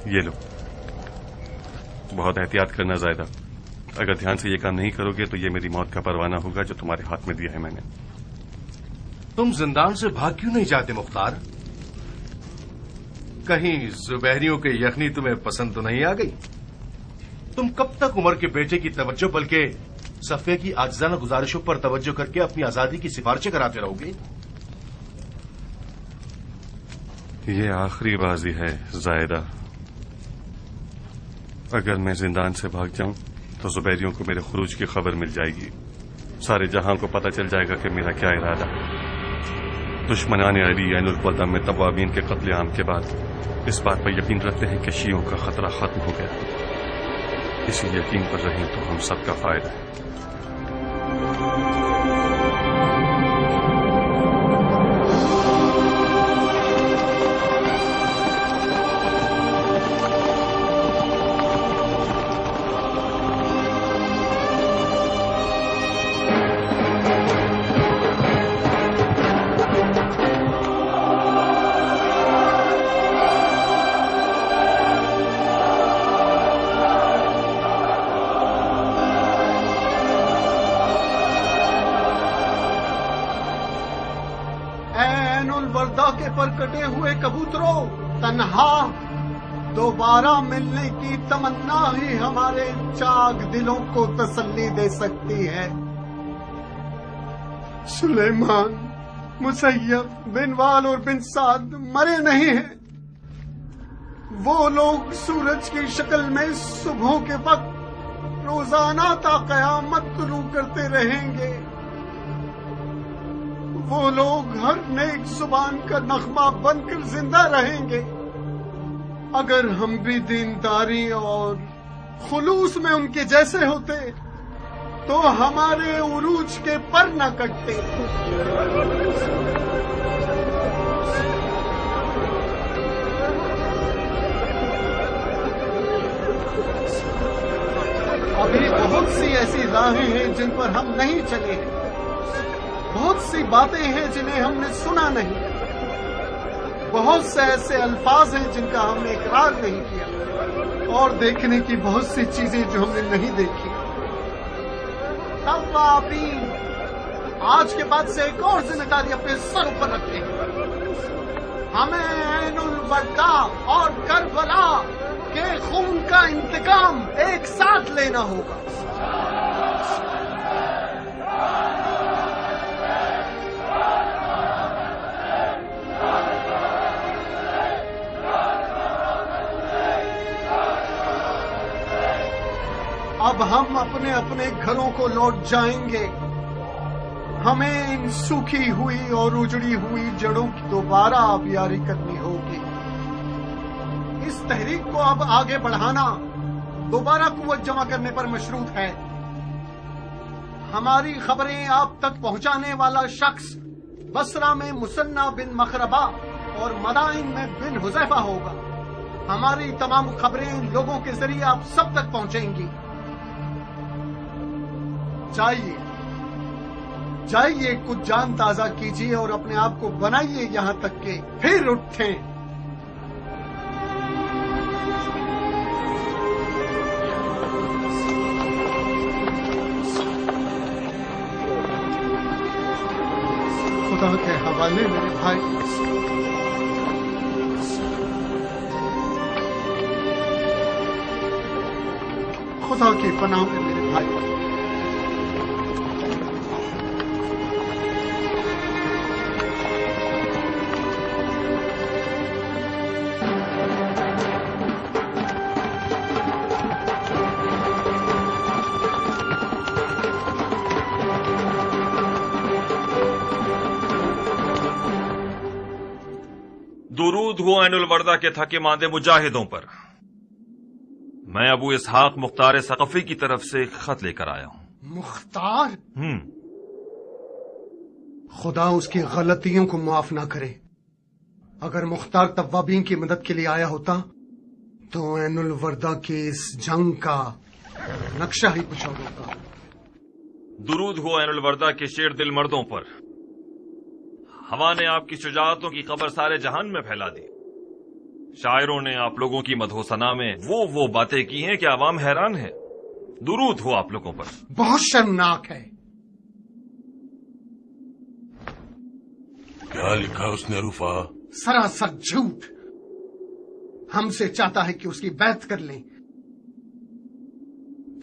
یہ لو، بہت احتیاط کرنا زائدہ، اگر دھیان سے یہ کام نہیں کرو گے تو یہ میری موت کا پروانہ ہوگا جو تمہارے ہاتھ میں دیا ہے میں نے۔ تم زندان سے بھاگ کیوں نہیں جاتے مختار؟ کہیں زبیریوں کے یخنی تمہیں پسند تو نہیں آ گئی؟ تم کب تک عمر کے بیٹے کی توجہ بلکہ صفیہ کی عاجزانہ گزارشوں پر توجہ کر کے اپنی آزادی کی سفارشیں کراتے رہو گے؟ یہ آخری بازی ہے زائدہ، اگر میں زندان سے بھاگ جاؤں تو زبیریوں کو میرے خروج کی خبر مل جائے گی، سارے جہاں کو پتہ چل جائے گا کہ میرا کیا ارادہ ہے۔ دشمنان علی عین البلدہ میں توابین کے قتل عام کے بعد اس بات پر یقین رکھتے ہیں کہ شیعوں کا خطرہ ختم ہو گیا، اسی یقین پر رہیں تو ہم سب کا فائدہ ہے۔ پر کٹے ہوئے کبوتروں، تنہا دوبارہ ملنے کی تمنا ہی ہمارے چاک دلوں کو تسلی دے سکتی ہے۔ سلیمان، مسیب، بن وال اور بن سعد مرے نہیں ہیں، وہ لوگ سورج کی شکل میں صبح کے وقت روزانہ تا قیامت طلوع کرتے رہیں گے، وہ لوگ ہر نیک زبان کا نغمہ بن کر زندہ رہیں گے۔ اگر ہم بھی دینداری اور خلوص میں ان کے جیسے ہوتے تو ہمارے عروج کے پر نہ کٹتے۔ ابھی بہت سی ایسی راہیں ہیں جن پر ہم نہیں چلے ہیں، بہت سی باتیں ہیں جنہیں ہم نے سنا نہیں، بہت سے ایسے الفاظ ہیں جن کا ہم نے اقرار نہیں کیا، اور دیکھنے کی بہت سی چیزیں جو ہم نے نہیں دیکھی۔ توابین آج کے بعد سے ایک اور ذمہ داری اپنے سر پر رکھتے ہیں، ہمیں عین البلدہ اور کربلا کے خون کا انتقام ایک ساتھ لینا ہوگا۔ اب ہم اپنے اپنے گھروں کو لوٹ جائیں گے، ہمیں ان سوکھی ہوئی اور اجڑی ہوئی جڑوں کی دوبارہ آبیاری کرنی ہوگی۔ اس تحریک کو اب آگے بڑھانا دوبارہ قوت جمع کرنے پر مشروط ہے۔ ہماری خبریں آپ تک پہنچانے والا شخص بصرہ میں مثنی بن مخربہ اور مدائن میں بن حذیفہ ہوگا۔ ہماری تمام خبریں لوگوں کے ذریعے آپ سب تک پہنچیں گی۔ جائیے کچھ جان تازہ کیجیے اور اپنے آپ کو بنائیے یہاں تک کہ پھر اٹھیں۔ خدا کے حوالے میرے بھائی، خدا کی پناہ میں میرے بھائی۔ درود ہو عین البلدہ کے تھکے ماندے مجاہدوں پر۔ میں ابو اسحاق مختار ثقفی کی طرف سے ایک خط لے کر آیا ہوں۔ مختار؟ خدا اس کی غلطیوں کو معاف نہ کرے۔ اگر مختار توابین کی مدد کے لیے آیا ہوتا تو عین البلدہ کی اس جنگ کا نقشہ ہی کچھ اور ہوتا۔ درود ہو عین البلدہ کے شیر دل مردوں پر۔ ہوا نے آپ کی شجاعتوں کی خبر سارے جہان میں پھیلا دی۔ شاعروں نے آپ لوگوں کی مدح و ثنا میں وہ باتیں کی ہیں کہ عوام حیران ہے. درود ہو آپ لوگوں پر. بہت شرمناک ہے. کیا لکھا اس نے رفا؟ سراسر جھوٹ. ہم سے چاہتا ہے کہ اس کی بیعت کر لیں.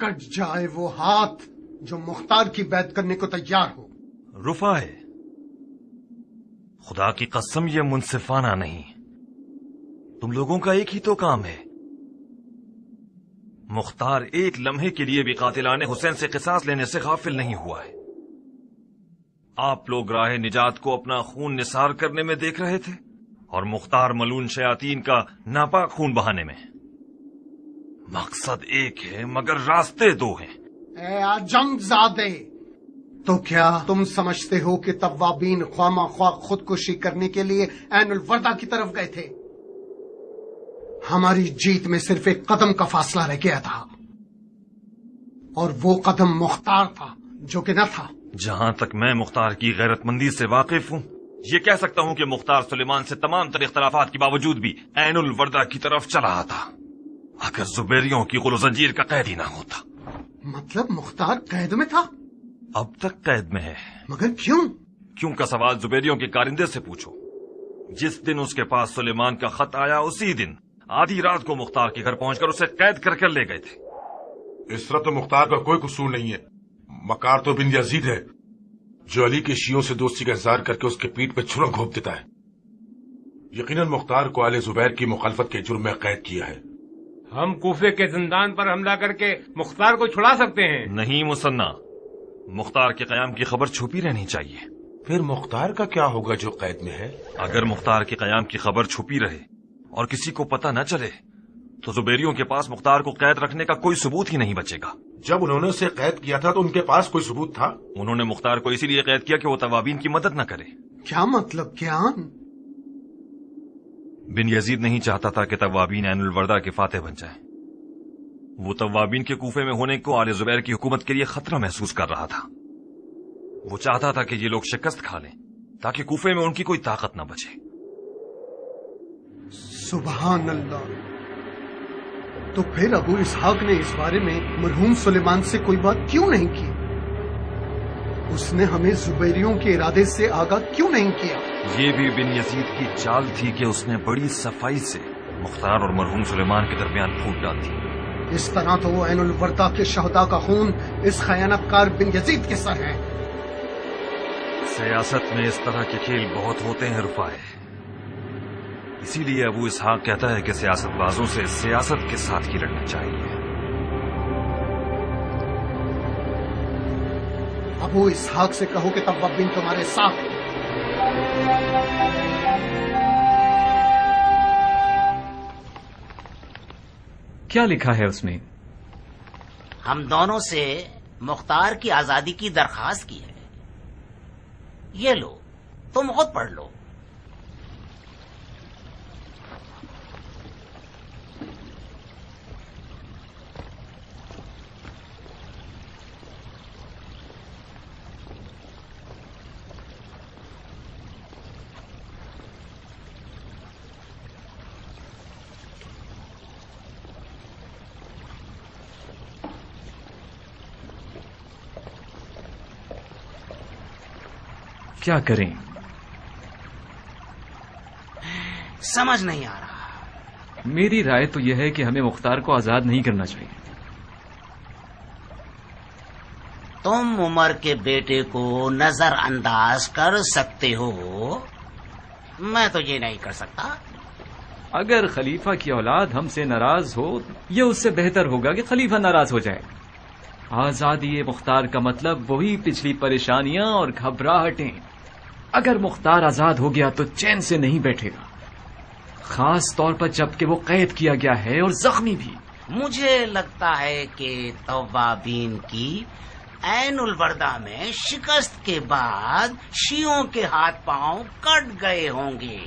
کٹ جائے وہ ہاتھ جو مختار کی بیعت کرنے کو تیار ہو. رفا ہے، خدا کی قسم یہ منصفانہ نہیں. تم لوگوں کا ایک ہی تو کام ہے. مختار ایک لمحے کے لیے بھی قاتلان حسین سے قصاص لینے سے غافل نہیں ہوا ہے. آپ لوگ راہ نجات کو اپنا خون نثار کرنے میں دیکھ رہے تھے اور مختار ملون شیاطین کا ناپاک خون بہانے میں. مقصد ایک ہے مگر راستے دو ہیں. اے آجم زادے، تو کیا تم سمجھتے ہو کہ توابین خواہ خواہ خودکشی کرنے کے لیے عین الوردہ کی طرف گئے تھے؟ ہماری جیت میں صرف ایک قدم کا فاصلہ رہ گیا تھا، اور وہ قدم مختار تھا جو کہ نہ تھا. جہاں تک میں مختار کی غیرت مندی سے واقف ہوں، یہ کہہ سکتا ہوں کہ مختار سلیمان سے تمام تر اختلافات کے باوجود بھی عین الوردہ کی طرف چل رہا تھا. اگر زبیریوں کی غل و زنجیر کا قید ہی نہ ہوتا. مطلب مختار قید میں تھا؟ اب تک قید میں ہے. مگر کیوں؟ کیوں کا سوال زبیریوں کے کارندے سے پوچھو. جس دن اس کے پاس سلیمان کا خط آیا اسی دن آدھی رات کو مختار کے گھر پہنچ کر اسے قید کر کے لے گئے تھے. اس طرح تو مختار کا کوئی قصور نہیں ہے. مکار تو بن یزید ہے جو علی کے شیعوں سے دوستی کا اظہار کر کے اس کے پیٹ پہ چھرا گھونپ دیتا ہے. یقیناً مختار کو آل زبیر کی مخالفت کے جرم میں قید کیا ہے. ہم کوفے کے زندان پر حملہ کر کے مختار کو چھڑا سکتے ہیں. نہیں مصنع، مختار کے قیام کی خبر چھپی رہنی چاہیے. پھر مختار کا کیا ہوگا جو قید میں ہے؟ اگر مختار کے قیام کی خبر چھپی رہے اور کسی کو پتہ نہ چلے تو زبیریوں کے پاس مختار کو قید رکھنے کا کوئی ثبوت ہی نہیں بچے گا. جب انہوں نے اسے قید کیا تھا تو ان کے پاس کوئی ثبوت تھا؟ انہوں نے مختار کو اسی لیے قید کیا کہ وہ توابین کی مدد نہ کرے. کیا مطلب کیان؟ بن یزید نہیں چاہتا تھا کہ توابین عین الوردہ کے فاتح بن جائیں. وہ توابین کے کوفے میں ہونے کو آل زبیر کی حکومت کے لیے خطرہ محسوس کر رہا تھا. وہ چاہتا تھا کہ یہ لوگ شکست کھا لیں تاکہ کوفے میں ان کی کوئی طاقت نہ بچے. سبحان اللہ. تو پھر ابو اسحاق نے اس بارے میں مرحوم سلیمان سے کوئی بات کیوں نہیں کی؟ اس نے ہمیں زبیریوں کے ارادے سے آگاہ کیوں نہیں کیا؟ یہ بھی بن یزید کی چال تھی کہ اس نے بڑی صفائی سے مختار اور مرحوم سلیمان کے درمیان پھوٹ ڈال دی. اس طرح تو وہ عین الوردہ کے شہداء کا خون اس خیانت کار بن یزید کے سر ہے. سیاست میں اس طرح کے کھیل بہت ہوتے ہیں رفائے. اسی لیے ابو اسحاق کہتا ہے کہ سیاست بازوں سے سیاست کے ساتھ ہی لڑنا چاہیے. ابو اسحاق سے کہو کہ توابین تمہارے ساتھ ہے. کیا لکھا ہے اس میں؟ ہم دونوں سے مختار کی آزادی کی درخواست کی ہے. یہ لو، تم خود پڑھ لو. کیا کریں؟ سمجھ نہیں آ رہا. میری رائے تو یہ ہے کہ ہمیں مختار کو آزاد نہیں کرنا چاہیے. تم عمر کے بیٹے کو نظر انداز کر سکتے ہو، میں تو یہ نہیں کر سکتا. اگر خلیفہ کی اولاد ہم سے ناراض ہو، یہ اس سے بہتر ہوگا کہ خلیفہ ناراض ہو جائے. آزادی مختار کا مطلب وہی پچھلی پریشانیاں اور گھبراہٹیں. اگر مختار آزاد ہو گیا تو چین سے نہیں بیٹھے گا، خاص طور پر جب کہ وہ قید کیا گیا ہے اور زخمی بھی. مجھے لگتا ہے کہ توابین کی عین الوردہ میں شکست کے بعد شیعوں کے ہاتھ پاؤں کٹ گئے ہوں گے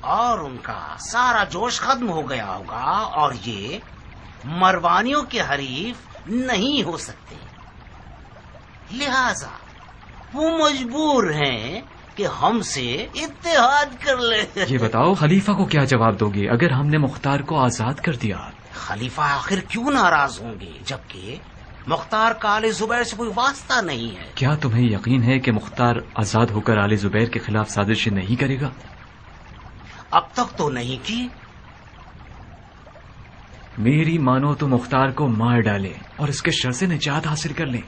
اور ان کا سارا جوش ختم ہو گیا ہوگا اور یہ مروانیوں کے حریف نہیں ہو سکتے. لہذا وہ مجبور ہیں کہ ہم سے اتحاد کر لے. یہ بتاؤ خلیفہ کو کیا جواب دو گے اگر ہم نے مختار کو آزاد کر دیا؟ خلیفہ آخر کیوں ناراض ہوں گے جبکہ مختار کا آل زبیر سے کوئی واسطہ نہیں ہے. کیا تمہیں یقین ہے کہ مختار آزاد ہو کر آل زبیر کے خلاف سازشیں نہیں کرے گا؟ اب تک تو نہیں کی. میری مانو تو مختار کو مار ڈالے اور اس کے شر سے نجات حاصل کر لیں.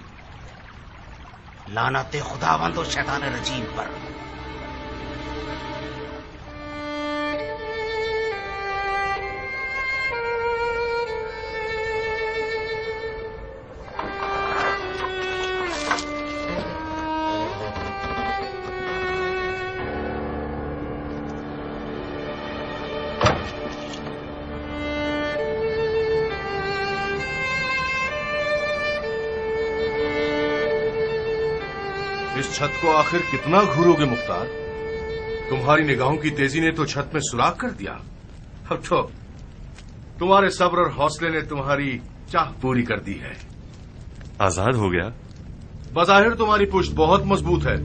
لعنت خداوند اور شیطان رجیم پر. اس چھت کو آخر کتنا گھورو گے مختار؟ تمہاری نگاہوں کی تیزی نے تو چھت میں سوراخ کر دیا. اب تو تمہارے صبر اور حوصلے نے تمہاری چاہ پوری کر دی ہے. آزاد ہو گیا؟ بظاہر تمہاری پشت بہت مضبوط ہے.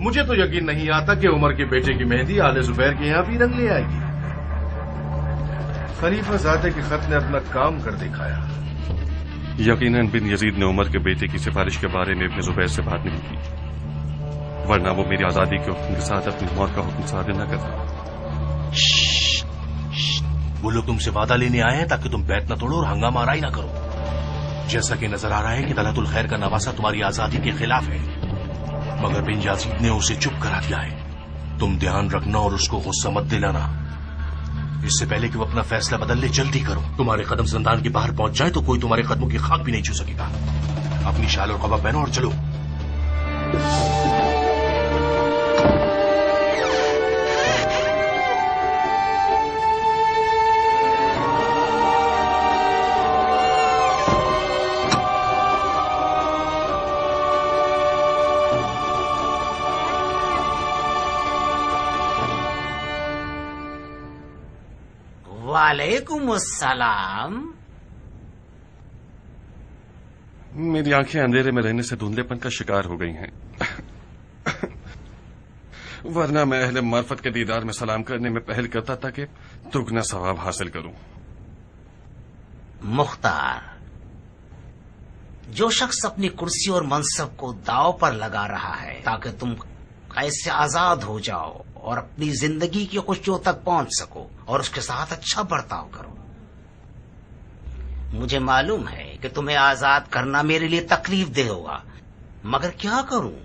مجھے تو یقین نہیں آتا کہ عمر کے بیٹے کی مہندی آل زبیر کے یہاں بھی رنگ لے آئے گی. خلیفہ زادے کے خط نے اپنا کام کر دکھایا. یقیناً بن یزید نے عمر کے بیٹے کی سفارش کے بارے میں ابن زبیر سے بات نہیں کی، ورنہ وہ میری آزادی کے حکم کے ساتھ اپنی موت کا حکم صادر نہ کرتا. وہ لوگ تم سے وعدہ لینے آئے ہیں تاکہ تم بیت نہ توڑو اور ہنگامہ آرائی نہ کرو. جیسا کہ نظر آ رہا ہے کہ طلعت الخیر کا نواسہ تمہاری آزادی کے خلاف ہے، مگر بن یزید نے اسے چپ کرا دیا ہے. تم دھیان رکھنا اور اس کو غصہ مت دلانا. اس سے پہلے کہ وہ اپنا فیصلہ بدل لے جلدی کرو. تمہارے قدم زندان کے باہر پہنچ جائے تو کوئی تمہارے قدموں کی خاک بھی نہیں چھو سکے گا. اپنی شال اور قبا پہنو اور چلو. وعلیکم السلام. میری آنکھیں اندھیرے میں رہنے سے دھندلے پن کا شکار ہو گئی ہیں، ورنہ میں اہل معرفت کے دیدار میں سلام کرنے میں پہل کرتا تھا کہ دگنا ثواب حاصل کروں. مختار، جو شخص اپنی کرسی اور منصب کو داؤ پر لگا رہا ہے تاکہ تم ایسے آزاد ہو جاؤ اور اپنی زندگی کی خوشیوں تک پہنچ سکو اور اس کے ساتھ اچھا برتاؤ کرو، مجھے معلوم ہے کہ تمہیں آزاد کرنا میرے لیے تکلیف دہ ہوگا، مگر کیا کروں؟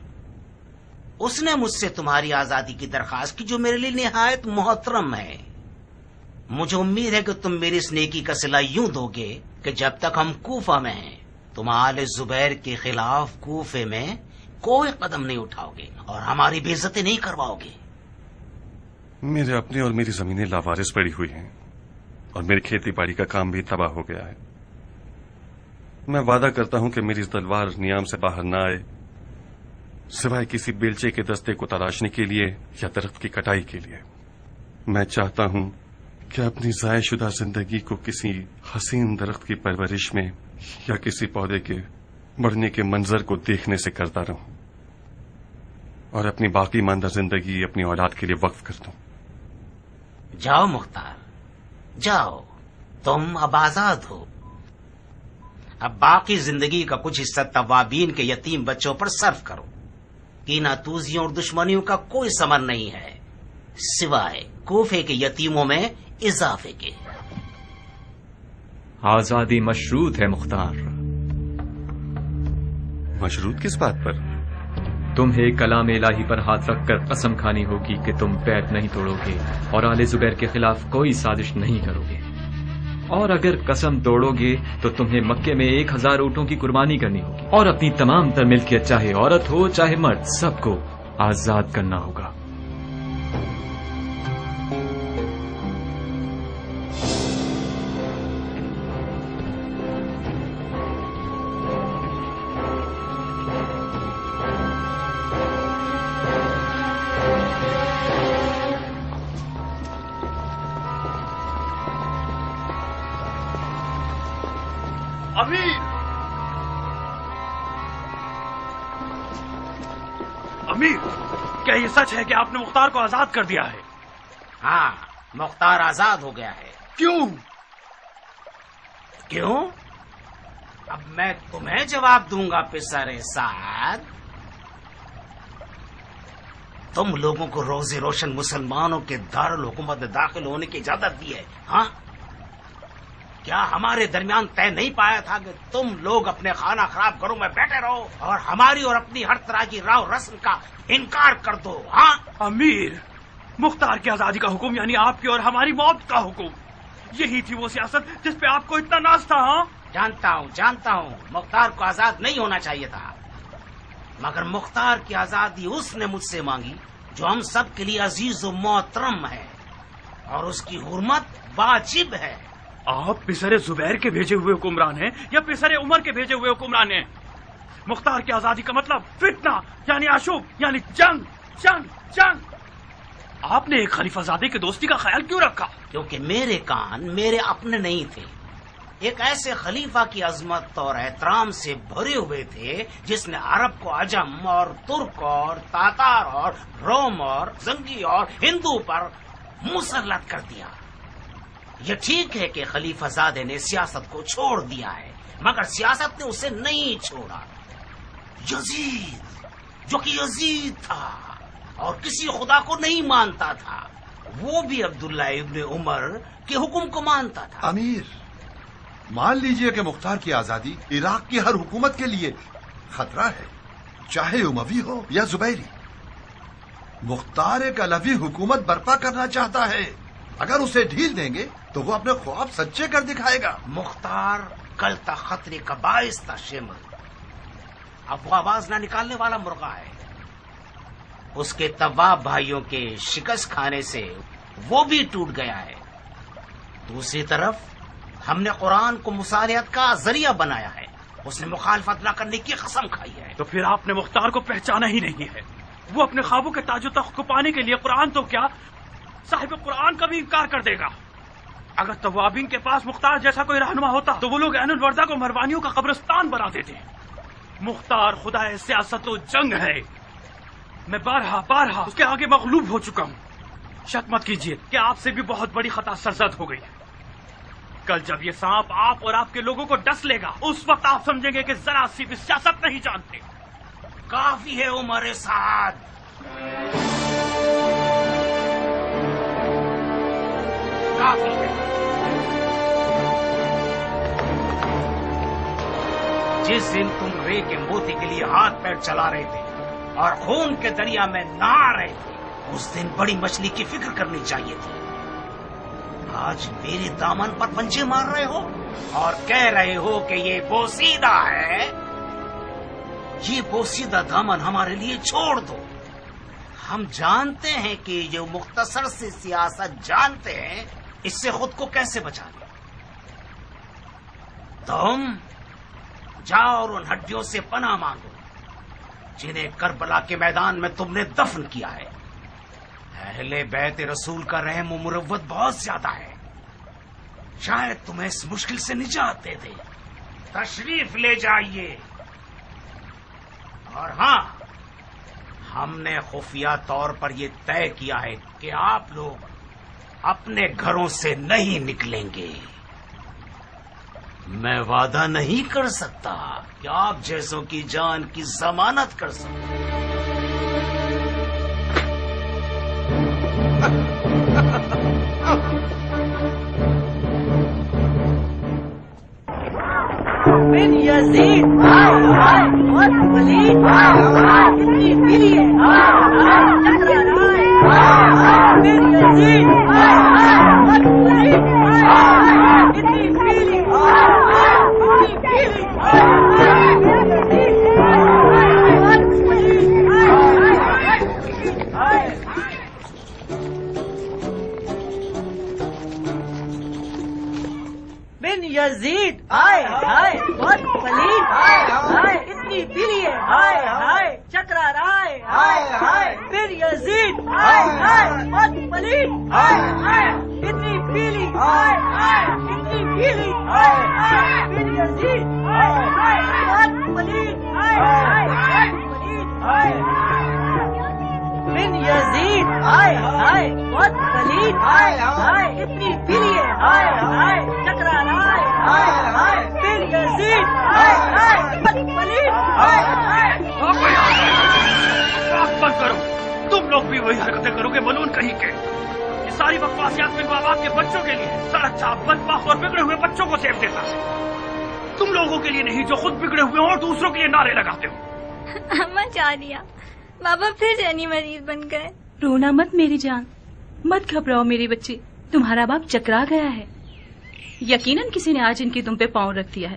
اس نے مجھ سے تمہاری آزادی کی درخواست کی جو میرے لیے نہایت محترم ہے. مجھے امید ہے کہ تم میری اس نیکی کا صلہ یوں دو گے کہ جب تک ہم کوفہ میں ہیں تم آل زبیر کے خلاف کوفے میں کوئی قدم نہیں اٹھاؤ گے اور ہماری بے عزتی نہیں کرواؤ گے. میرے اپنے اور میری زمینیں لاوارث پڑی ہوئی ہیں اور میری کھیتی باڑی کا کام بھی تباہ ہو گیا ہے. میں وعدہ کرتا ہوں کہ میری تلوار نیام سے باہر نہ آئے سوائے کسی بیلچے کے دستے کو تراشنے کے لیے یا درخت کی کٹائی کے لیے. میں چاہتا ہوں کہ اپنی ضائع شدہ زندگی کو کسی حسین درخت کی پرورش میں یا کسی پودے کے بڑھنے کے منظر کو دیکھنے سے کرتا رہوں اور اپنی باقی ماندہ زندگی اپنی اولاد کے لیے وقف کر دوں. جاؤ مختار، جاؤ، تم اب آزاد ہو. اب باقی زندگی کا کچھ حصہ توابین کے یتیم بچوں پر صرف کرو. کینہ توزیوں اور دشمنیوں کا کوئی ثمر نہیں ہے سوائے کوفے کے یتیموں میں اضافے کے. آزادی مشروط ہے مختار. مشروط کس بات پر؟ تمہیں کلام الہی پر ہاتھ رکھ کر قسم کھانی ہوگی کہ تم بیعت نہیں توڑو گے اور آل زبیر کے خلاف کوئی سازش نہیں کرو گے، اور اگر قسم توڑو گے تو تمہیں مکے میں 1000 اونٹوں کی قربانی کرنی ہوگی اور اپنی تمام تر ملکیت چاہے عورت ہو چاہے مرد سب کو آزاد کرنا ہوگا. امیر کیا یہ سچ ہے کہ آپ نے مختار کو آزاد کر دیا ہے؟ ہاں، مختار آزاد ہو گیا ہے۔ کیوں؟ اب میں تمہیں جواب دوں گا پسر سعد۔ تم لوگوں کو روز روشن مسلمانوں کے دارالحکومت میں داخل ہونے کی اجازت دی ہے، ہاں؟ کیا ہمارے درمیان طے نہیں پایا تھا کہ تم لوگ اپنے خانہ خراب گھروں میں بیٹھے رہو اور ہماری اور اپنی ہر طرح کی راو رسم کا انکار کر دو، ہاں؟ امیر، مختار کی آزادی کا حکم یعنی آپ کی اور ہماری موت کا حکم، یہی تھی وہ سیاست جس پہ آپ کو اتنا ناز تھا، ہاں؟ جانتا ہوں مختار کو آزاد نہیں ہونا چاہیے تھا، مگر مختار کی آزادی اس نے مجھ سے مانگی جو ہم سب کے لیے عزیز و محترم ہے، اور اس کی حرمت واجب ہے۔ آپ پسر زبیر کے بھیجے ہوئے حکمران ہیں یا پسر عمر کے بھیجے ہوئے حکمران ہیں؟ مختار کی آزادی کا مطلب فتنہ یعنی آشوب یعنی جنگ جنگ جنگ۔ آپ نے ایک خلیفہ زادے کی دوستی کا خیال کیوں رکھا؟ کیونکہ میرے کان میرے اپنے نہیں تھے، ایک ایسے خلیفہ کی عظمت اور احترام سے بھرے ہوئے تھے جس نے عرب کو عجم اور ترک اور تاتار اور روم اور زنگی اور ہندو پر مسلط کر دیا۔ یہ ٹھیک ہے کہ خلیفہ زادے نے سیاست کو چھوڑ دیا ہے، مگر سیاست نے اسے نہیں چھوڑا۔ یزید، جو کہ یزید تھا اور کسی خدا کو نہیں مانتا تھا، وہ بھی عبداللہ ابن عمر کے حکم کو مانتا تھا۔ امیر، مان لیجئے کہ مختار کی آزادی عراق کی ہر حکومت کے لیے خطرہ ہے، چاہے اموی ہو یا زبیری۔ مختار ایک علوی حکومت برپا کرنا چاہتا ہے، اگر اسے ڈھیل دیں گے تو وہ اپنے خواب سچے کر دکھائے گا۔ مختار کل تک خطرے کا باعث تھا شمر، اب وہ آواز نہ نکالنے والا مرغا ہے۔ اس کے طواب بھائیوں کے شکست کھانے سے وہ بھی ٹوٹ گیا ہے۔ دوسری طرف ہم نے قرآن کو مصالحت کا ذریعہ بنایا ہے، اس نے مخالفت نہ کرنے کی قسم کھائی ہے۔ تو پھر آپ نے مختار کو پہچانا ہی نہیں ہے۔ وہ اپنے خوابوں کے تاج و تخت کو پانے کے لیے قرآن تو کیا صاحب قرآن کا بھی انکار کر دے گا۔ اگر توابین کے پاس مختار جیسا کوئی رہنما ہوتا تو وہ لوگ عین الوردہ کو مروانیوں کا قبرستان بنا دیتے۔ مختار خدا سیاست و جنگ ہے، میں بارہا اس کے آگے مغلوب ہو چکا ہوں۔ شک مت کیجیے کہ آپ سے بھی بہت بڑی خطا سرزد ہو گئی ہے۔ کل جب یہ سانپ آپ اور آپ کے لوگوں کو ڈس لے گا، اس وقت آپ سمجھیں گے کہ ذرا سی بھی سیاست نہیں جانتے۔ کافی ہے عمر سعد، کافی ہے۔ جس دن تم رے کے موتی کے لیے ہاتھ پیر چلا رہے تھے اور خون کے دریا میں نہا رہے تھے، اس دن بڑی مچھلی کی فکر کرنی چاہیے تھی۔ آج میرے دامن پر پنجے مار رہے ہو اور کہہ رہے ہو کہ یہ بوسیدہ ہے۔ یہ بوسیدہ دامن ہمارے لیے چھوڑ دو۔ ہم جانتے ہیں کہ جو مختصر سی سیاست جانتے ہیں، اس سے خود کو کیسے بچا لیں۔ تم جاؤ اور ان ہڈیوں سے پناہ مانگو جنہیں کربلا کے میدان میں تم نے دفن کیا ہے۔ اہل بیت رسول کا رحم و مروت بہت زیادہ ہے، شاید تمہیں اس مشکل سے نجات دے دے۔ تشریف لے جائیے۔ اور ہاں، ہم نے خفیہ طور پر یہ طے کیا ہے کہ آپ لوگ اپنے گھروں سے نہیں نکلیں گے۔ میں وعدہ نہیں کر سکتا کہ آپ جیسوں کی جان کی ضمانت کر سکوں۔ بن یزید بہت ولید کتنی دلی بن یزید بہت ولید کتنی پیلی بن یزید ہائے ہائے بہت پلید ہائے اتنی دلی ہے ہائے ہائے چکرا رائے ہائے ہائے بن یزید ہائے ہائے بہت پلید ہائے ہائے اتنی پیلی ہائے ہائے اتنی پیلی ہائے ہائے بن یزید ہائے ہائے بہت پلید ہائے ہائے پلید ہائے بن یزید ہائے ہائے بہت پلید ہائے ہائے اتنی پیلی ہے ہائے ہائے چکرا ہائے ہائے ہائے بن یزید ہائے ہائے بہت پلید ہائے ہائے بند کرو، تم لوگ بھی وہی حرکتیں کرو گے ملون کہیں کے. یہ ساری بکواسیات میرے باپ کے بچوں کے لیے سارا چاپ بدبخت اور بگڑے ہوئے بچوں کو سیو دیتا ہے. تم لوگوں کے لیے نہیں جو خود بگڑے ہوئے اور دوسروں کے لیے نعرے لگاتے ہو. اماں جانیا بابا پھر جانی مریض بن گئے. رونا مت میری جان، مت گھبراؤ میری بچی، تمہارا باپ چکرا گیا ہے. یقیناً کسی نے آج ان کی دم پہ پاؤں رکھ دیا ہے،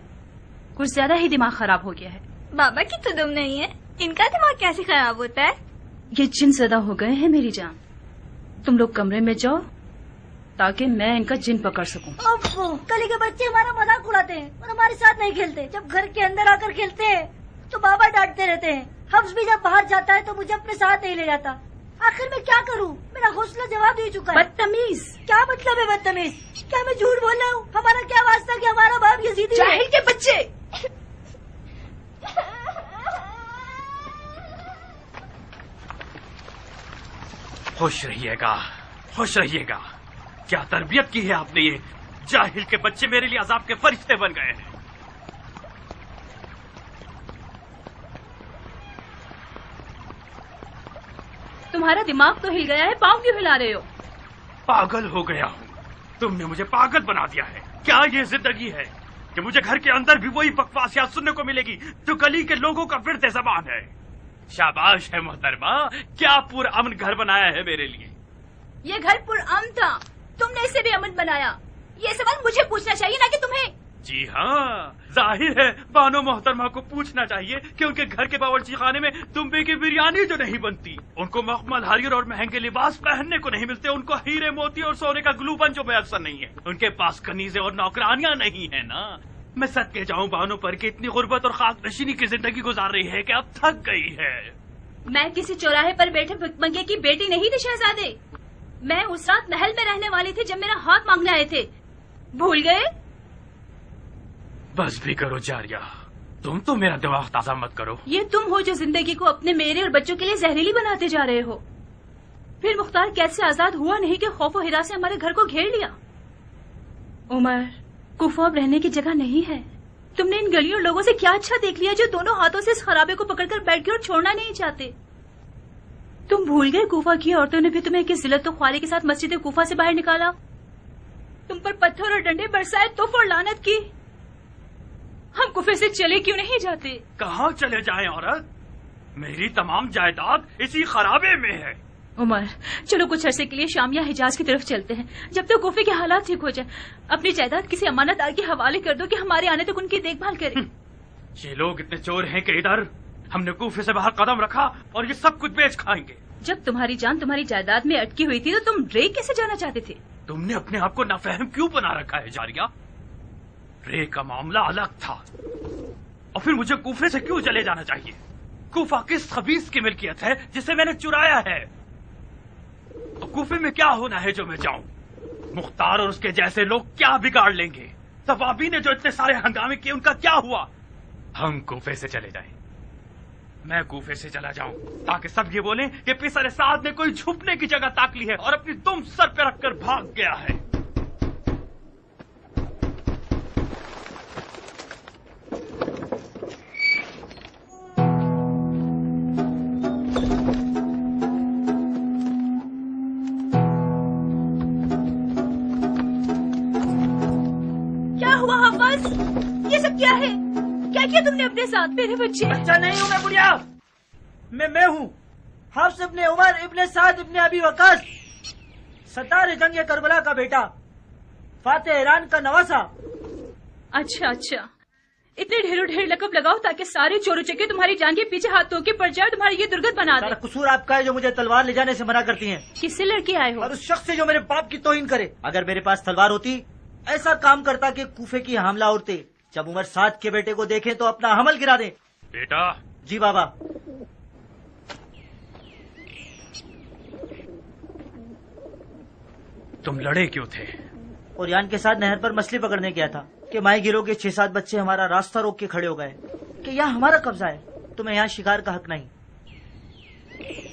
کچھ زیادہ ہی دماغ خراب ہو گیا ہے. بابا کی تو دم نہیں ہے، ان کا دماغ کیسے خراب ہوتا ہے؟ یہ جن زدہ ہو گئے ہیں میری جان. تم لوگ کمرے میں جاؤ تاکہ میں ان کا جن پکڑ سکوں. ابو کلی کے بچے ہمارا مذاق اڑاتے ہیں اور ہمارے ساتھ نہیں کھیلتے. جب گھر کے اندر آ کر کھیلتے ہیں تو بابا ڈانٹتے رہتے ہیں. حفظ بھی جب باہر جاتا ہے تو مجھے اپنے ساتھ نہیں لے جاتا. آخر میں کیا کروں؟ میرا حوصلہ جواب دے چکا ہے. بدتمیز! کیا مطلب ہے بدتمیز؟ کیا میں جھوٹ بول رہا ہوں؟ ہمارا کیا واسطہ کہ ہمارا باپ یزیدی ہے؟ جاہل کے بچے! خوش رہیے گا، خوش رہیے گا. کیا تربیت کی ہے آپ نے؟ یہ جاہل کے بچے میرے لیے عذاب کے فرشتے بن گئے ہیں. تمہارا دماغ تو ہل گیا ہے، پاؤں کیوں ہلا رہے ہو؟ پاگل ہو گیا ہوں، تم نے مجھے پاگل بنا دیا ہے. کیا یہ زندگی ہے کہ مجھے گھر کے اندر بھی وہی بکواسیات سننے کو ملے گی جو گلی کے لوگوں کا ورد زبان ہے؟ شاباش ہے محترمہ، کیا پر امن گھر بنایا ہے میرے لیے. یہ گھر پر امن تھا، تم نے اسے بھی امن بنایا. یہ سوال مجھے پوچھنا چاہیے نہ کہ تمہیں. جی ہاں، ظاہر ہے بانو محترمہ کو پوچھنا چاہیے کہ ان کے گھر کے باورچی خانے میں تنبے کی بریانی جو نہیں بنتی، ان کو مخمل حریر اور مہنگے لباس پہننے کو نہیں ملتے، ان کو ہیرے موتی اور سونے کا گلو بن جو میسر نہیں ہے، ان کے پاس کنیزیں اور نوکرانیاں نہیں ہیں نا. میں صدقے جاؤں بانو پر کہ اتنی غربت اور خاک نشینی کی زندگی گزار رہی ہے کہ اب تھک گئی ہے. میں کسی چوراہے پر بیٹھے بھکمنگے کی بیٹی نہیں تھی شہزادے. میں اس رات محل میں رہنے والی تھی جب میرا ہاتھ مانگنے آئے تھے. بھول گئے؟ بس بھی کرو جاریہ، تم تو میرا دماغ تازہ مت کرو. یہ تم ہو جو زندگی کو اپنے میرے اور بچوں کے لیے زہریلی بناتے جا رہے ہو. پھر مختار قید سے آزاد ہوا نہیں کہ خوف و ہراس سے ہمارے گھر کو گھیر لیا. عمر، کوفہ اب رہنے کی جگہ نہیں ہے. تم نے ان گلیوں اور لوگوں سے کیا اچھا دیکھ لیا جو دونوں ہاتھوں سے اس خرابے کو پکڑ کر بیٹھ گئے اور چھوڑنا نہیں چاہتے. تم بھول گئے کوفہ کی عورتوں نے بھی تمہیں کس ذلت و خواری کے ساتھ مسجد کوفہ سے باہر نکالا، تم پر پتھر اور ڈنڈے برسائے، توف اور لعنت کی. ہم کوفے سے چلے کیوں نہیں جاتے؟ کہاں چلے جائیں عورت؟ میری تمام جائیداد اسی خرابے میں ہے. عمر چلو کچھ عرصے کے لیے شام یا حجاز کی طرف چلتے ہیں جب تک کوفے کے حالات ٹھیک ہو جائے. اپنی جائیداد کسی امانت دار کے حوالے کر دو کہ ہمارے آنے تک ان کی دیکھ بھال کرے. یہ لوگ اتنے چور ہیں کہ ادھر ہم نے کوفے سے باہر قدم رکھا اور یہ سب کچھ بیچ کھائیں گے. جب تمہاری جان تمہاری جائیداد میں اٹکی ہوئی تھی تو تم رے کیسے جانا چاہتے تھے؟ تم نے اپنے آپ کو نافہم کیوں بنا رکھا ہے جاریہ؟ رے کا معاملہ الگ تھا، اور پھر مجھے کوفے سے کیوں چلے جانا چاہیے؟ کوفہ کس خبیث کی ملکیت ہے جسے میں نے چرایا ہے؟ تو کوفے میں کیا ہونا ہے جو میں جاؤں؟ مختار اور اس کے جیسے لوگ کیا بگاڑ لیں گے؟ ثوابی نے جو اتنے سارے ہنگامے کیے ان کا کیا ہوا؟ ہم کوفے سے چلے جائیں، میں کوفے سے چلا جاؤں تاکہ سب یہ بولیں کہ پسر سعد نے کوئی چھپنے کی جگہ تاک لی ہے اور اپنی دم سر پہ رکھ کر بھاگ گیا ہے. تم نے اپنے ساتھ میرے بچے؟ بچہ نہیں ہوں میں بڑھیا، میں ہوں حفص ابن عمر ابن سعد ابن ابی وقاص، ستار جنگ کربلا کا بیٹا، فاتح ایران کا نواسا. اچھا اتنے ڈھیروں ڈھیر لقب لگاؤ تاکہ سارے چورو چکے تمہاری جان کے پیچھے ہاتھ دھو کے پڑ جائے، تمہاری یہ درگت بنا دے. قصور آپ کا ہے جو مجھے تلوار لے جانے سے منع کرتی ہیں. کس سے لڑکی آئے ہو؟ اور اس شخص سے جو میرے باپ کی توہین کرے. اگر میرے پاس تلوار ہوتی ایسا کام کرتا کہ کوفے کی حاملہ عورتیں جب عمر سعد کے بیٹے کو دیکھیں تو اپنا حمل گرا دیں. بیٹا. جی بابا. تم لڑے کیوں تھے؟ اوریان کے ساتھ نہر پر مچھلی پکڑنے گیا تھا کہ ماہی گیروں کے 6-7 بچے ہمارا راستہ روک کے کھڑے ہو گئے کہ یہاں ہمارا قبضہ ہے، تمہیں یہاں شکار کا حق نہیں.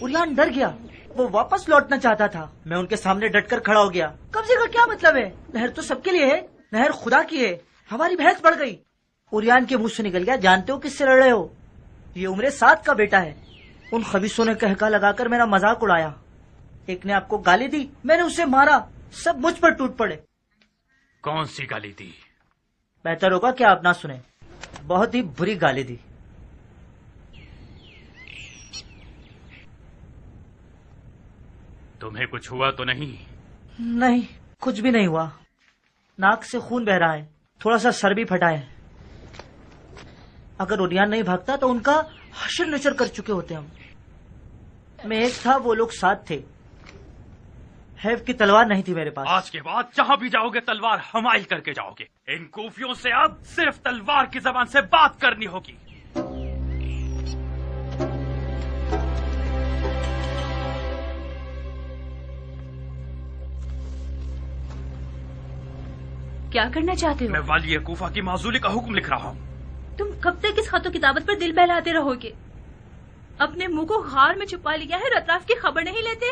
اوریان ڈر گیا وہ واپس لوٹنا چاہتا تھا. میں ان کے سامنے ڈٹ کر کھڑا ہو گیا. قبضے کا کیا مطلب ہے؟ نہر تو سب کے لیے ہے، نہر خدا کی ہے. ہماری بحث بڑھ گئی. اوریان کے منہ سے نکل گیا، جانتے ہو کس سے لڑ رہے ہو؟ یہ عمر 7 کا بیٹا ہے. ان خبیثوں نے کہکا لگا کر میرا مذاق اڑایا. ایک نے آپ کو گالی دی، میں نے اسے مارا، سب مجھ پر ٹوٹ پڑے. کون سی گالی دی؟ بہتر ہوگا کہ آپ نہ سنیں. بہت ہی بری گالی دی. تمہیں کچھ ہوا تو نہیں؟ نہیں، کچھ بھی نہیں ہوا. ناک سے خون بہ رہا ہے، تھوڑا سا سر بھی پھٹا ہے. اگر اوریان نہیں بھاگتا تو ان کا حشر نشر کر چکے ہوتے ہم. میں ایک تھا، وہ لوگ 7 تھے. حیف کی تلوار نہیں تھی میرے پاس. آج کے بعد جہاں بھی جاؤ گے تلوار حمائل کر کے جاؤ گے. ان کوفیوں سے اب صرف تلوار کی زبان سے بات کرنی ہوگی. کیا کرنا چاہتے ہو؟ میں والی کوفہ کی معزولی کا حکم لکھ رہا ہوں. تم کب تک اس خط و کتابت پر دل بہلاتے رہو گے؟ اپنے منہ کو غار میں چھپا لیا ہے اور اطراف کی خبر نہیں لیتے.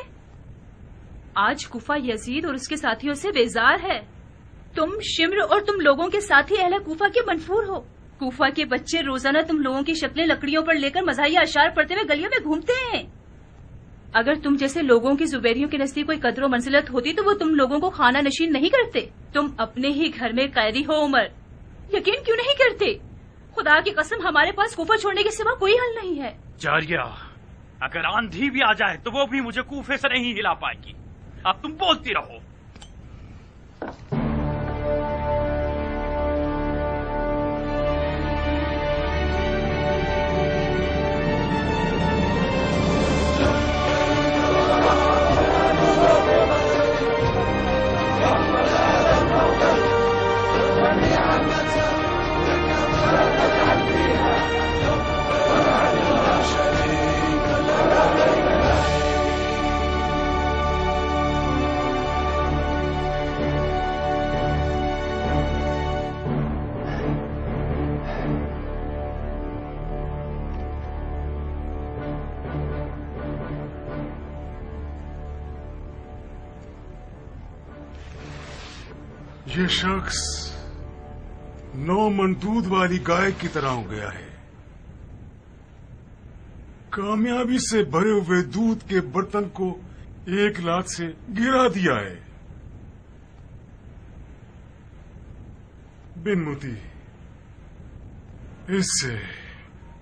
آج کوفہ یزید اور اس کے ساتھیوں سے بیزار ہے. تم شمر اور تم لوگوں کے ساتھی اہل کوفہ کے منفور ہو. کوفہ کے بچے روزانہ تم لوگوں کی شکلیں لکڑیوں پر لے کر مزاحیہ اشعار پڑھتے ہوئے گلیوں میں گھومتے ہیں. اگر تم جیسے لوگوں کی زبیریوں کے نزدیک کوئی قدر و منزلت ہوتی تو وہ تم لوگوں کو خانہ نشین نہیں کرتے. تم اپنے ہی گھر میں قیدی ہو عمر. یقین کیوں نہیں کرتے؟ خدا کی قسم ہمارے پاس کوفہ چھوڑنے کے سوا کوئی حل نہیں ہے. جاریہ، اگر آندھی بھی آ جائے تو وہ بھی مجھے کوفے سے نہیں ہلا پائے گی. اب تم بولتی رہو. یہ شخص 9 من دودھ والی گائے کی طرح ہو گیا ہے. کامیابی سے بھرے ہوئے دودھ کے برتن کو 1 لاکھ سے گرا دیا ہے. بن موتی، اس سے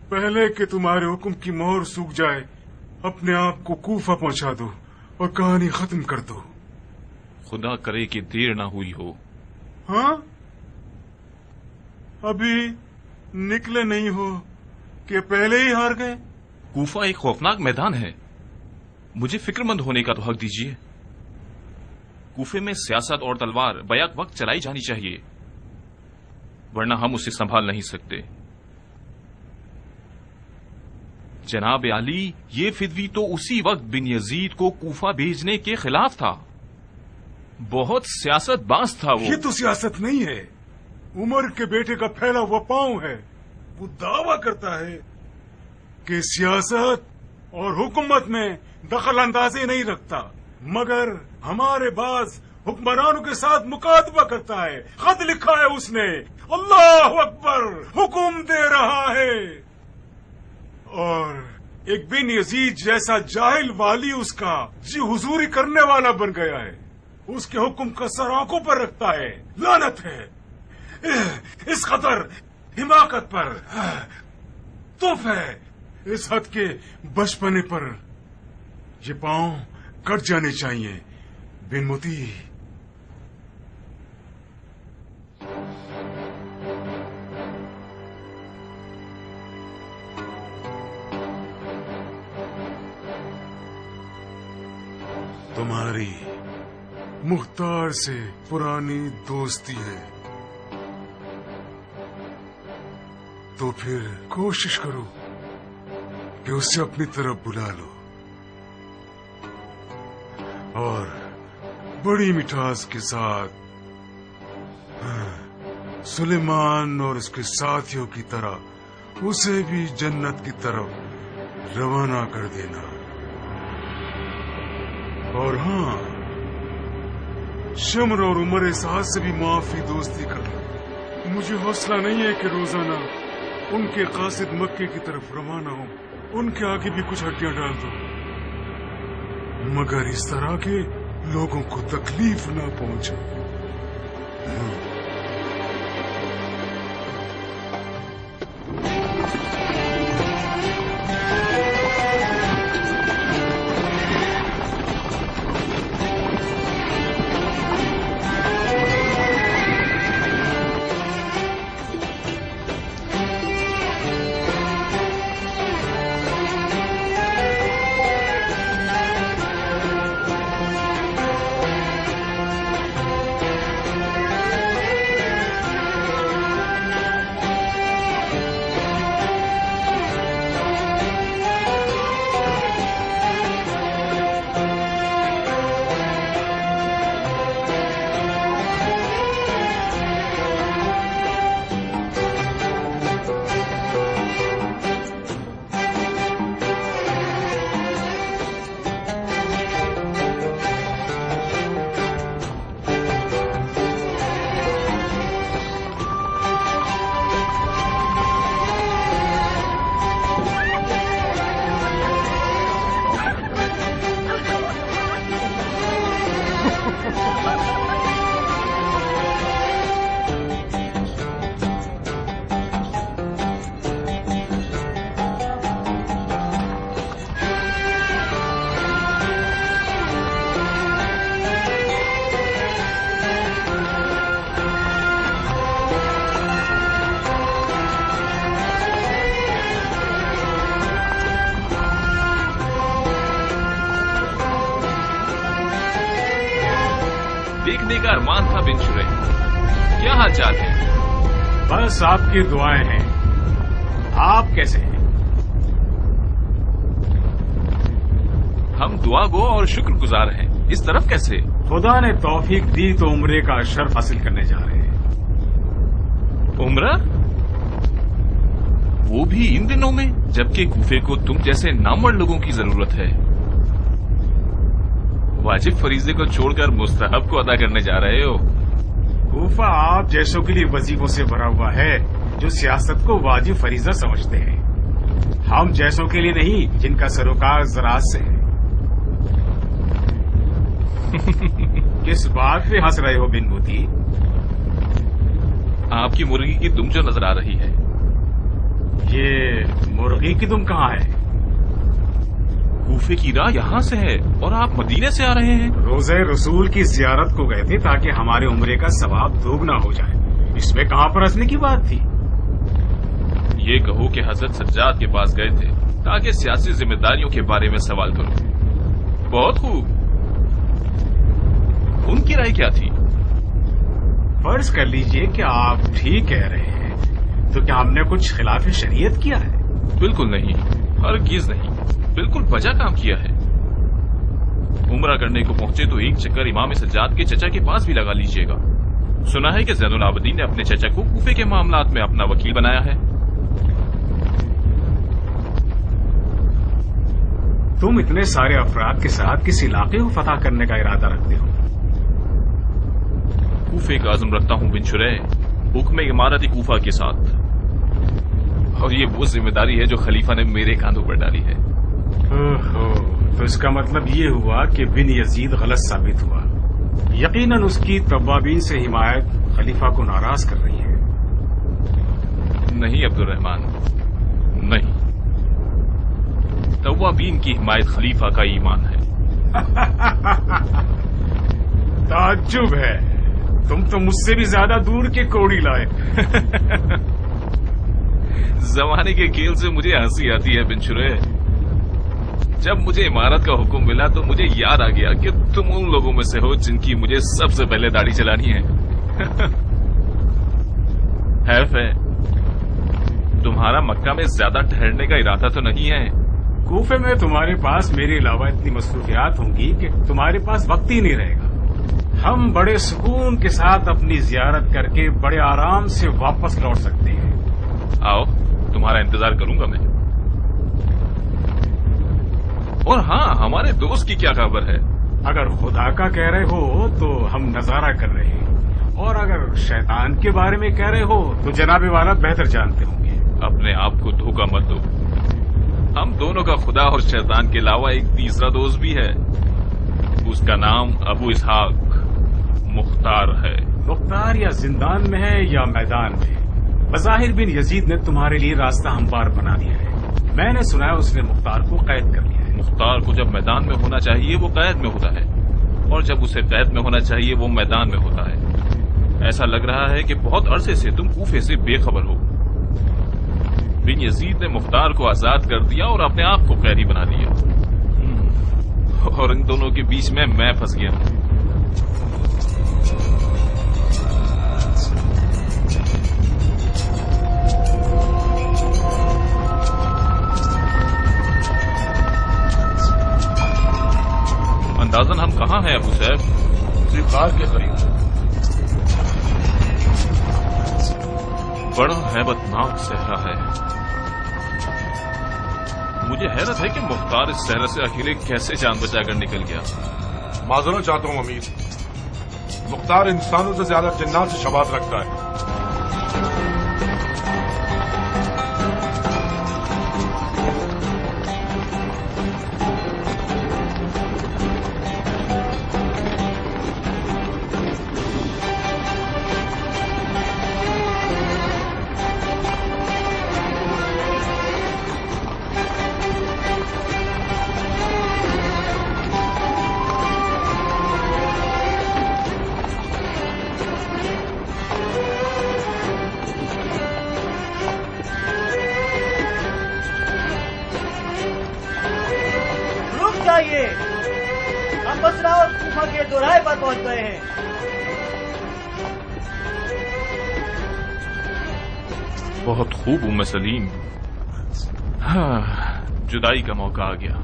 پہلے کہ تمہارے حکم کی مہر سوکھ جائے اپنے آپ کو کوفہ پہنچا دو اور کہانی ختم کر دو. خدا کرے کہ دیر نہ ہوئی ہو. ہاں، ابھی نکلے نہیں ہو کہ پہلے ہی ہار گئے. کوفہ ایک خوفناک میدان ہے. مجھے فکر مند ہونے کا تو حق دیجیے. کوفے میں سیاست اور تلوار بیک وقت چلائی جانی چاہیے، ورنہ ہم اسے سنبھال نہیں سکتے. جناب علی، یہ فدوی تو اسی وقت بن یزید کو کوفہ بھیجنے کے خلاف تھا. بہت سیاست باز تھا وہ. یہ تو سیاست نہیں ہے، عمر کے بیٹے کا پھیلا ہوا پاؤں ہے. وہ دعویٰ کرتا ہے کہ سیاست اور حکومت میں دخل اندازی نہیں رکھتا، مگر ہمارے بعض حکمرانوں کے ساتھ مکاتبہ کرتا ہے. خط لکھا ہے اس نے، اللہ اکبر، حکم دے رہا ہے. اور ایک بن یزید جیسا جاہل والی اس کا جی حضوری کرنے والا بن گیا ہے. اس کے حکم کا سر آنکھوں پر رکھتا ہے. لعنت ہے اس قدر حماقت پر، توف ہے اس حد کے بچپنے پر. یہ پاؤں کٹ جانے چاہیے بن موتی. تمہاری مختار سے پرانی دوستی ہے تو پھر کوشش کرو کہ اسے اپنی طرف بلا لو اور بڑی مٹھاس کے ساتھ سلیمان اور اس کے ساتھیوں کی طرح اسے بھی جنت کی طرف روانہ کر دینا. اور ہاں، شمر اور عمر سعد سے بھی معافی دوستی کر لو. مجھے حوصلہ نہیں ہے کہ روزانہ ان کے قاصد مکے کی طرف روانہ ہوں. ان کے آگے بھی کچھ ہڈیاں ڈال دو، مگر اس طرح کے لوگوں کو تکلیف نہ پہنچے. دیکھنے کا ارمان تھا بن شریح. کیا حال چال ہے؟ بس آپ کی دعائیں ہیں. آپ کیسے ہیں؟ ہم دعا گو اور شکر گزار ہیں. اس طرف کیسے؟ خدا نے توفیق دی تو عمرے کا شرف حاصل کرنے جا رہے ہیں. عمرہ؟ وہ بھی ان دنوں میں، جبکہ کوفے کو تم جیسے نامور لوگوں کی ضرورت ہے. واجب فریضے کو چھوڑ کر مستحب کو ادا کرنے جا رہے ہو. کوفہ آپ جیسوں کے لیے وظیفوں سے بھرا ہوا ہے جو سیاست کو واجب فریضہ سمجھتے ہیں. ہم جیسوں کے لیے نہیں جن کا سروکار زراعت سے ہے. کس بات پہ ہنس رہے ہو بن بوتی؟ آپ کی مرغی کی دم جو نظر آ رہی ہے. یہ مرغی کی دم کہاں ہے؟ کوفے کی راہ یہاں سے ہے اور آپ مدینے سے آ رہے ہیں. روزہ رسول کی زیارت کو گئے تھے تاکہ ہمارے عمرے کا ثواب دوگنا ہو جائے. اس میں کہاں پر ہنسنے کی بات تھی؟ یہ کہو کہ حضرت سجاد کے پاس گئے تھے تاکہ سیاسی ذمہ داریوں کے بارے میں سوال کرو. بہت خوب. ان کی رائے کیا تھی؟ فرض کر لیجئے کہ آپ ٹھیک کہہ رہے ہیں، تو کیا ہم نے کچھ خلاف شریعت کیا ہے؟ بالکل نہیں، ہرگز نہیں. بالکل بجا کام کیا ہے. عمرہ کرنے کو پہنچے تو ایک چکر امام سجاد کے چچا کے پاس بھی لگا لیجئے گا. سنا ہے کہ زین العابدین نے اپنے چچا کو کوفے کے معاملات میں اپنا وکیل بنایا ہے. تم اتنے سارے افراد کے ساتھ کس علاقے کو فتح کرنے کا ارادہ رکھتے ہو؟ کوفے کا عزم رکھتا ہوں بن شریح، حکم امارت کوفہ کے ساتھ. اور یہ وہ ذمہ داری ہے جو خلیفہ نے میرے کاندھوں پر ڈالی ہے. تو اس کا مطلب یہ ہوا کہ بن یزید غلط ثابت ہوا. یقیناً اس کی توابین سے حمایت خلیفہ کو ناراض کر رہی ہے. نہیں عبد الرحمان، نہیں. توابین کی حمایت خلیفہ کا ایمان ہے. تعجب ہے، تم تو مجھ سے بھی زیادہ دور کے کوڑی لائے. زمانے کے کھیل سے مجھے ہنسی آتی ہے بن شریح. جب مجھے امارت کا حکم ملا تو مجھے یاد آ گیا کہ تم ان لوگوں میں سے ہو جن کی مجھے سب سے پہلے داڑھی چلانی ہے. حیف ہے تمہارا مکہ میں زیادہ ٹھہرنے کا ارادہ تو نہیں ہے. کوفے میں تمہارے پاس میرے علاوہ اتنی مصروفیات ہوں گی کہ تمہارے پاس وقت ہی نہیں رہے گا. ہم بڑے سکون کے ساتھ اپنی زیارت کر کے بڑے آرام سے واپس لوٹ سکتے ہیں. آؤ، تمہارا انتظار کروں گا میں. اور ہاں، ہمارے دوست کی کیا خبر ہے؟ اگر خدا کا کہہ رہے ہو تو ہم نظارہ کر رہے ہیں، اور اگر شیطان کے بارے میں کہہ رہے ہو تو جناب والا بہتر جانتے ہوں گے۔ اپنے آپ کو دھوکہ مت دو، ہم دونوں کا خدا اور شیطان کے علاوہ ایک تیسرا دوست بھی ہے، اس کا نام ابو اسحاق مختار ہے۔ مختار یا زندان میں ہے یا میدان میں، بظاہر بن یزید نے تمہارے لیے راستہ ہموار بنا دیا ہے۔ میں نے سنا ہے اس نے مختار کو قید کر لیا ہے۔ مختار کو جب میدان میں ہونا چاہیے وہ قید میں ہوتا ہے، اور جب اسے قید میں ہونا چاہیے وہ میدان میں ہوتا ہے۔ ایسا لگ رہا ہے کہ بہت عرصے سے تم کوفے سے بے خبر ہو۔ بن یزید نے مختار کو آزاد کر دیا اور اپنے آپ کو قیدی بنا دیا، اور ان دونوں کے بیچ میں پھنس گیا ہوں۔ اندازن ہم کہاں ہیں ابو صاحب؟ غار کے قریب۔ بڑا ہیبت ناک صحرا ہے۔ مجھے حیرت ہے کہ مختار اس صحرا سے اکیلے کیسے جان بچا کر نکل گیا۔ معذرت چاہتا ہوں امیر، مختار انسانوں سے زیادہ جنات سے شباہت رکھتا ہے۔ ہم بصرہ اور کوفہ کے دوراہے پر پہنچ گئے ہیں۔ بہت خوب ام سلیم، جدائی کا موقع آ گیا۔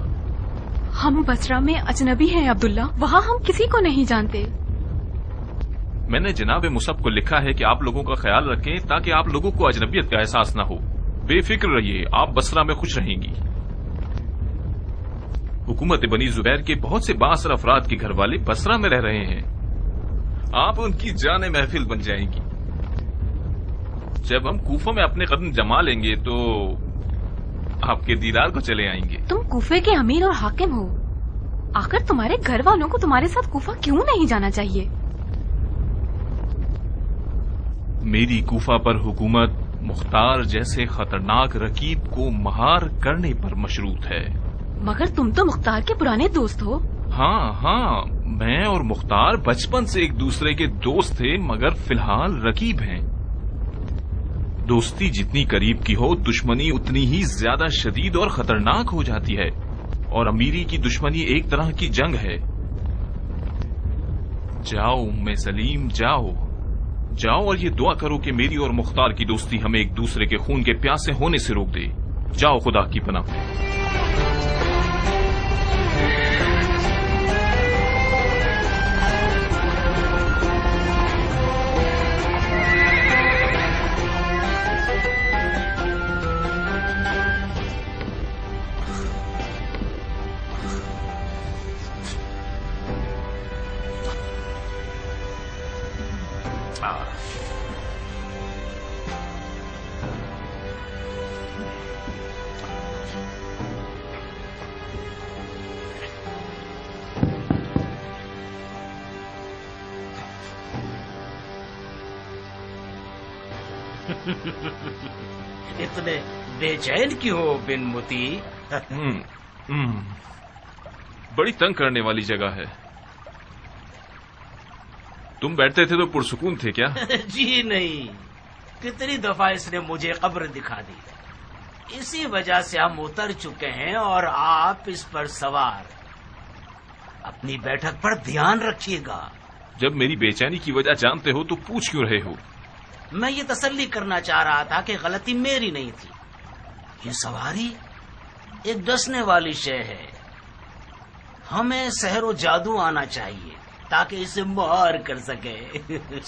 ہم بصرہ میں اجنبی ہیں عبداللہ، وہاں ہم کسی کو نہیں جانتے۔ میں نے جناب مصعب کو لکھا ہے کہ آپ لوگوں کا خیال رکھیں تاکہ آپ لوگوں کو اجنبیت کا احساس نہ ہو۔ بے فکر رہیے، آپ بصرہ میں خوش رہیں گی۔ حکومت بنی زبیر کے بہت سے بااثر افراد کے گھر والے بصرہ میں رہ رہے ہیں، آپ ان کی جان محفل بن جائیں گی۔ جب ہم کوفہ میں اپنے قدم جما لیں گے تو آپ کے دیدار کو چلے آئیں گے۔ تم کوفے کے امیر اور حاکم ہو، آخر تمہارے گھر والوں کو تمہارے ساتھ کوفہ کیوں نہیں جانا چاہیے؟ میری کوفہ پر حکومت مختار جیسے خطرناک رقیب کو مہار کرنے پر مشروط ہے۔ مگر تم تو مختار کے پرانے دوست ہو۔ ہاں، میں اور مختار بچپن سے ایک دوسرے کے دوست تھے، مگر فی الحال رقیب ہیں۔ دوستی جتنی قریب کی ہو، دشمنی اتنی ہی زیادہ شدید اور خطرناک ہو جاتی ہے، اور امیری کی دشمنی ایک طرح کی جنگ ہے۔ جاؤ ام سلیم، جاؤ اور یہ دعا کرو کہ میری اور مختار کی دوستی ہمیں ایک دوسرے کے خون کے پیاسے ہونے سے روک دے۔ جاؤ خدا کی پناہ۔ اتنے بے چین کیوں ہو بن متی؟ بڑی تنگ کرنے والی جگہ ہے۔ تم بیٹھتے تھے تو پرسکون تھے کیا؟ جی نہیں، کتنی دفعہ اس نے مجھے قبر دکھا دی، اسی وجہ سے ہم اتر چکے ہیں اور آپ اس پر سوار۔ اپنی بیٹھک پر دھیان رکھیے گا۔ جب میری بے چینی کی وجہ جانتے ہو تو پوچھ کیوں رہے ہو؟ میں یہ تسلی کرنا چاہ رہا تھا کہ غلطی میری نہیں تھی۔ یہ سواری ایک ڈسنے والی شے ہے، ہمیں سحر و جادو آنا چاہیے تاکہ اسے مہار کر سکے۔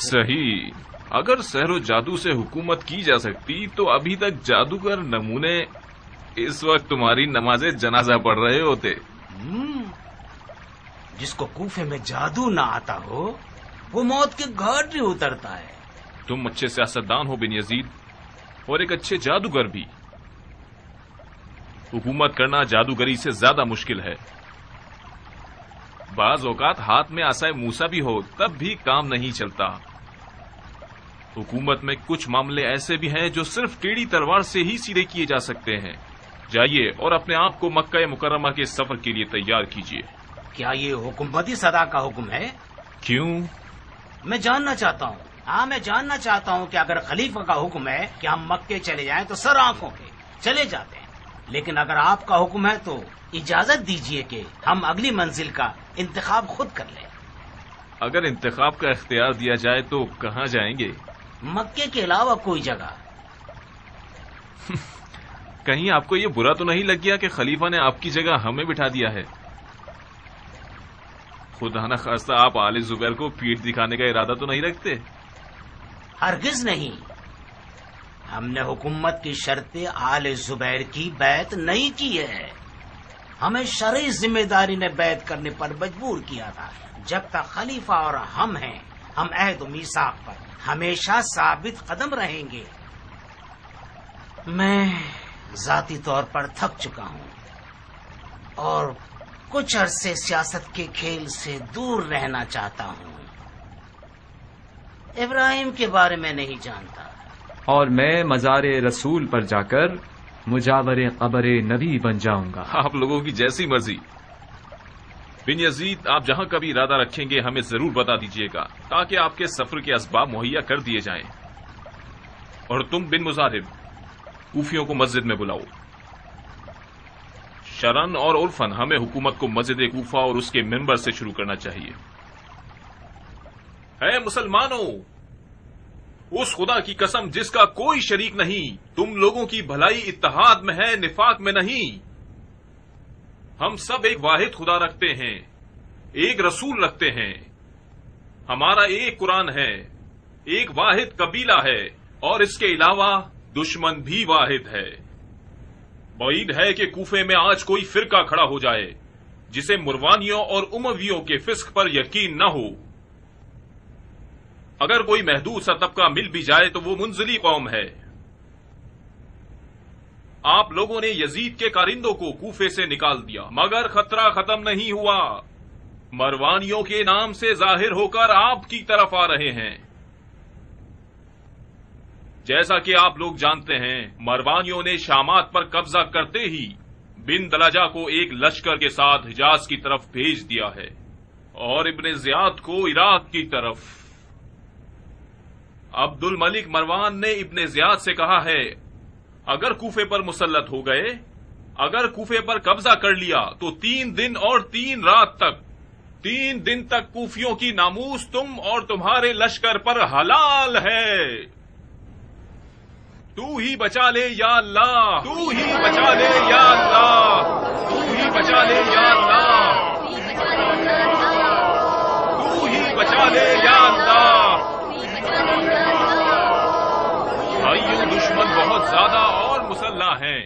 صحیح، اگر سحر و جادو سے حکومت کی جا سکتی تو ابھی تک جادوگر نمونے اس وقت تمہاری نماز جنازہ پڑھ رہے ہوتے۔ جس کو کوفے میں جادو نہ آتا ہو وہ موت کے گھاٹ ہی اترتا ہے. تم اچھے سیاستدان ہو بن یزید اور ایک اچھے جادوگر بھی. حکومت کرنا جادوگری سے زیادہ مشکل ہے. بعض اوقات ہاتھ میں عصائے موسیٰ بھی ہو تب بھی کام نہیں چلتا. حکومت میں کچھ معاملے ایسے بھی ہیں جو صرف ٹیڑھی تلوار سے ہی سیدھے کیے جا سکتے ہیں. جائیے اور اپنے آپ کو مکہ مکرمہ کے سفر کے لیے تیار کیجیے. کیا یہ حکومتی صدا کا حکم ہے؟ کیوں؟ میں جاننا چاہتا ہوں. ہاں میں جاننا چاہتا ہوں کہ اگر خلیفہ کا حکم ہے کہ ہم مکے چلے جائیں تو سر آنکھوں کے چلے جاتے ہیں، لیکن اگر آپ کا حکم ہے تو اجازت دیجیے کہ ہم اگلی منزل کا انتخاب خود کر لیں. اگر انتخاب کا اختیار دیا جائے تو کہاں جائیں گے؟ مکے کے علاوہ کوئی جگہ. کہیں آپ کو یہ برا تو نہیں لگ گیا کہ خلیفہ نے آپ کی جگہ ہمیں بٹھا دیا ہے؟ خدا نہ خواستہ آپ آل زبیر کو پیٹھ دکھانے کا ارادہ تو نہیں رکھتے؟ ہرگز نہیں. ہم نے حکومت کی شرط آل زبیر کی بیعت نہیں کی ہے. ہمیں شرعی ذمہ داری نے بیعت کرنے پر مجبور کیا تھا. جب تک خلیفہ اور ہم ہیں ہم عہد و میثاق پر ہمیشہ ثابت قدم رہیں گے. میں ذاتی طور پر تھک چکا ہوں اور کچھ عرصے سیاست کے کھیل سے دور رہنا چاہتا ہوں. ابراہیم کے بارے میں نہیں جانتا. اور میں مزار رسول پر جا کر مجاور قبر نبی بن جاؤں گا. آپ لوگوں کی جیسی مرضی. بن یزید آپ جہاں کا بھی ارادہ رکھیں گے ہمیں ضرور بتا دیجیے گا تاکہ آپ کے سفر کے اسباب مہیا کر دیے جائیں. اور تم بن مزارب کوفیوں کو مسجد میں بلاؤ. شرن اور عرفن ہمیں حکومت کو مسجد کوفہ اور اس کے ممبر سے شروع کرنا چاہیے. اے مسلمانوں، اس خدا کی قسم جس کا کوئی شریک نہیں، تم لوگوں کی بھلائی اتحاد میں ہے، نفاق میں نہیں. ہم سب ایک واحد خدا رکھتے ہیں، ایک رسول رکھتے ہیں. ہمارا ایک قرآن ہے، ایک واحد قبیلہ ہے اور اس کے علاوہ دشمن بھی واحد ہے. بعید ہے کہ کوفے میں آج کوئی فرقہ کھڑا ہو جائے جسے مروانیوں اور امویوں کے فسق پر یقین نہ ہو. اگر کوئی محدود سا طبقہ مل بھی جائے تو وہ منزلی قوم ہے. آپ لوگوں نے یزید کے کارندوں کو کوفے سے نکال دیا مگر خطرہ ختم نہیں ہوا. مروانیوں کے نام سے ظاہر ہو کر آپ کی طرف آ رہے ہیں. جیسا کہ آپ لوگ جانتے ہیں مروانیوں نے شامات پر قبضہ کرتے ہی بن دلجہ کو ایک لشکر کے ساتھ حجاز کی طرف بھیج دیا ہے اور ابن زیاد کو عراق کی طرف. عبد الملک مروان نے ابن زیاد سے کہا ہے اگر کوفے پر مسلط ہو گئے، اگر کوفے پر قبضہ کر لیا تو 3 دن اور 3 رات تک 3 دن تک کوفیوں کی ناموس تم اور تمہارے لشکر پر حلال ہے. تو ہی بچا لے یا اللہ، تو ہی بچا لے یا اللہ، تو ہی بچا لے یا اللہ، تو ہی بچا لے یا اللہ. بھائیوں، دشمن بہت زیادہ اور مسلح ہیں.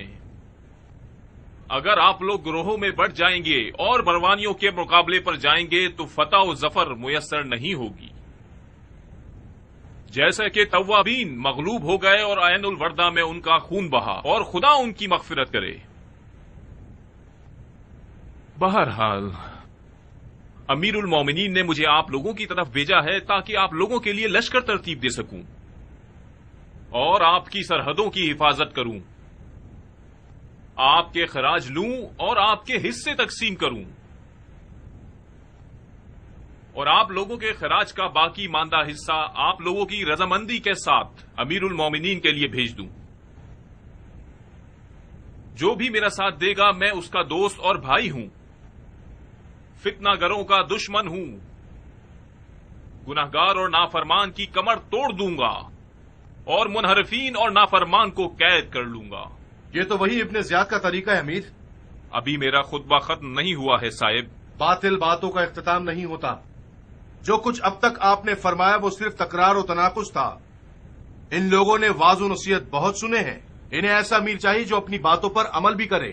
اگر آپ لوگ گروہوں میں بٹ جائیں گے اور مروانیوں کے مقابلے پر جائیں گے تو فتح و ظفر میسر نہیں ہوگی. جیسا کہ توابین مغلوب ہو گئے اور عین الوردہ میں ان کا خون بہا اور خدا ان کی مغفرت کرے. بہرحال امیر المومنین نے مجھے آپ لوگوں کی طرف بھیجا ہے تاکہ آپ لوگوں کے لیے لشکر ترتیب دے سکوں اور آپ کی سرحدوں کی حفاظت کروں، آپ کے خراج لوں اور آپ کے حصے تقسیم کروں اور آپ لوگوں کے خراج کا باقی ماندہ حصہ آپ لوگوں کی رضامندی کے ساتھ امیر المومنین کے لیے بھیج دوں. جو بھی میرا ساتھ دے گا میں اس کا دوست اور بھائی ہوں، فتنہ گروں کا دشمن ہوں. گناہگار اور نافرمان کی کمر توڑ دوں گا اور منحرفین اور نافرمان کو قید کر لوں گا. یہ تو وہی ابن زیاد کا طریقہ ہے امیر. ابھی میرا خطبہ ختم نہیں ہوا ہے صاحب. باطل باتوں کا اختتام نہیں ہوتا. جو کچھ اب تک آپ نے فرمایا وہ صرف تکرار و تناقض تھا. ان لوگوں نے واضح و نصیحت بہت سنے ہیں. انہیں ایسا امیر چاہیے جو اپنی باتوں پر عمل بھی کرے.